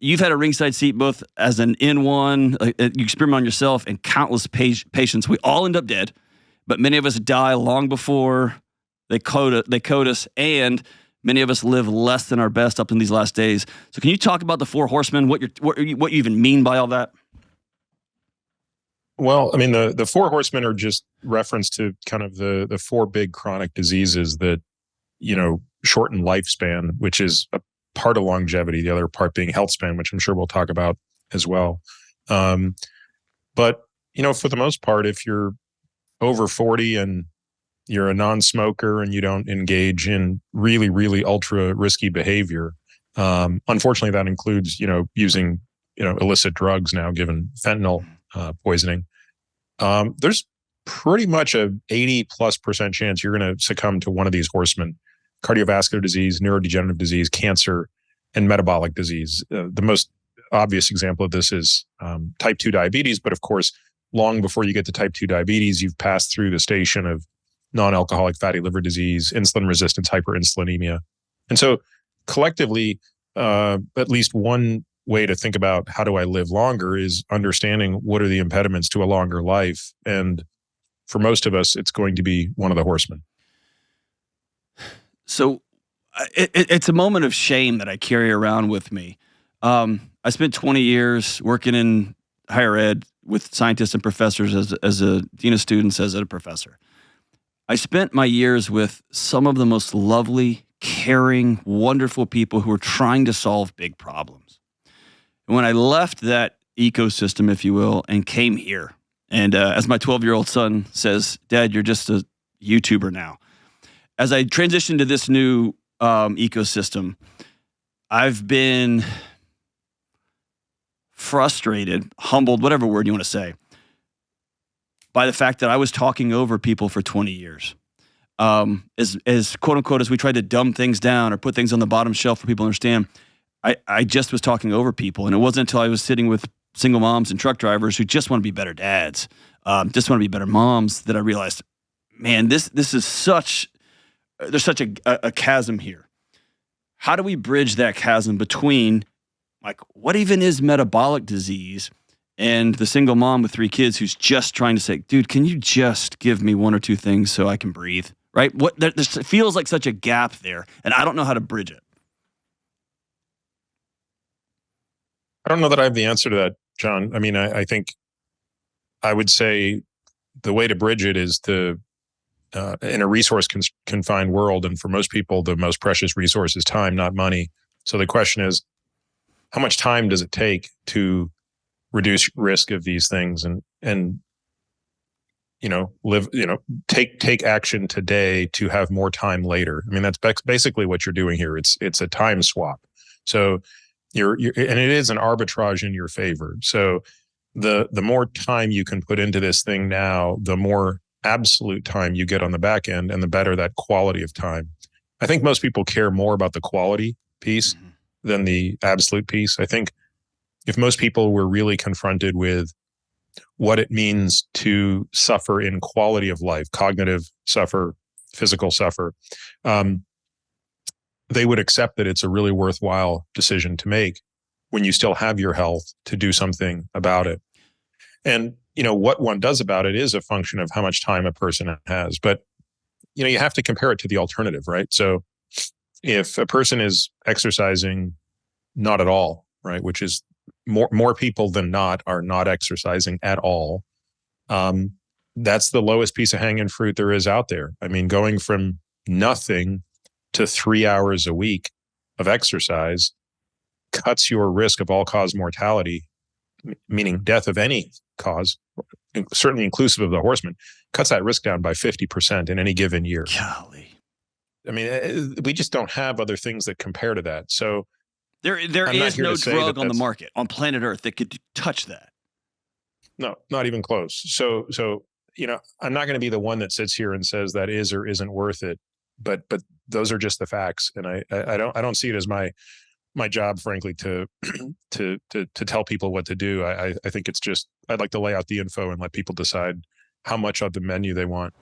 you've had a ringside seat both as an N1, you experiment on yourself, and countless patients. We all end up dead, but many of us die long before they code us, and many of us live less than our best up in these last days. So can you talk about the Four Horsemen, what you even mean by all that? Well, I mean, the Four Horsemen are just reference to kind of the four big chronic diseases that, shorten lifespan, which is a part of longevity, the other part being health span, which I'm sure we'll talk about as well. But, for the most part, if you're over 40 and you're a non-smoker and you don't engage in really, really ultra risky behavior, unfortunately, that includes, using, illicit drugs now, given fentanyl poisoning. There's pretty much a 80+% chance you're going to succumb to one of these horsemen: cardiovascular disease, neurodegenerative disease, cancer, and metabolic disease. The most obvious example of this is type 2 diabetes. But of course, long before you get to type 2 diabetes, you've passed through the station of non-alcoholic fatty liver disease, insulin resistance, hyperinsulinemia. And so collectively, at least one way to think about how do I live longer is understanding what are the impediments to a longer life. And for most of us, it's going to be one of the horsemen. So it's a moment of shame that I carry around with me. I spent 20 years working in higher ed with scientists and professors as a dean of students, as a professor. I spent my years with some of the most lovely, caring, wonderful people who were trying to solve big problems. And when I left that ecosystem, if you will, and came here, and as my 12-year-old son says, "Dad, you're just a YouTuber now." As I transitioned to this new ecosystem, I've been frustrated, humbled, whatever word you want to say, by the fact that I was talking over people for 20 years. As quote unquote, as we tried to dumb things down or put things on the bottom shelf for people to understand, I just was talking over people. And it wasn't until I was sitting with single moms and truck drivers who just want to be better dads, just want to be better moms, that I realized, man, this is there's such a chasm here. How do we bridge that chasm between, like, what even is metabolic disease and the single mom with 3 kids who's just trying to say, dude, can you just give me 1 or 2 things so I can breathe, right? There feels like such a gap there, and I don't know how to bridge it. I don't know that I have the answer to that, John. I mean, I think I would say the way to bridge it is to, in a resource confined world, and for most people, the most precious resource is time, not money. So the question is, how much time does it take to reduce risk of these things and take action today to have more time later? I mean, that's basically what you're doing here. It's a time swap. So you're and it is an arbitrage in your favor. So the more time you can put into this thing now, the more absolute time you get on the back end, and the better that quality of time. I think most people care more about the quality piece than the absolute piece. I think if most people were really confronted with what it means to suffer in quality of life, cognitive suffer, physical suffer, they would accept that it's a really worthwhile decision to make when you still have your health to do something about it. And, what one does about it is a function of how much time a person has. But, you have to compare it to the alternative, right? So if a person is exercising not at all, right, which is more people than not are not exercising at all, that's the lowest piece of hanging fruit there is out there. I mean, going from nothing to 3 hours a week of exercise cuts your risk of all-cause mortality, meaning death of any cause, certainly inclusive of the horsemen, cuts that risk down by 50% in any given year. Golly. I mean, we just don't have other things that compare to that. So there is no drug on the market on planet Earth that could touch that. No, not even close. So I'm not going to be the one that sits here and says that is or isn't worth it, but those are just the facts. And I don't see it as my job, frankly, to tell people what to do. I think it's just, I'd like to lay out the info and let people decide how much of the menu they want.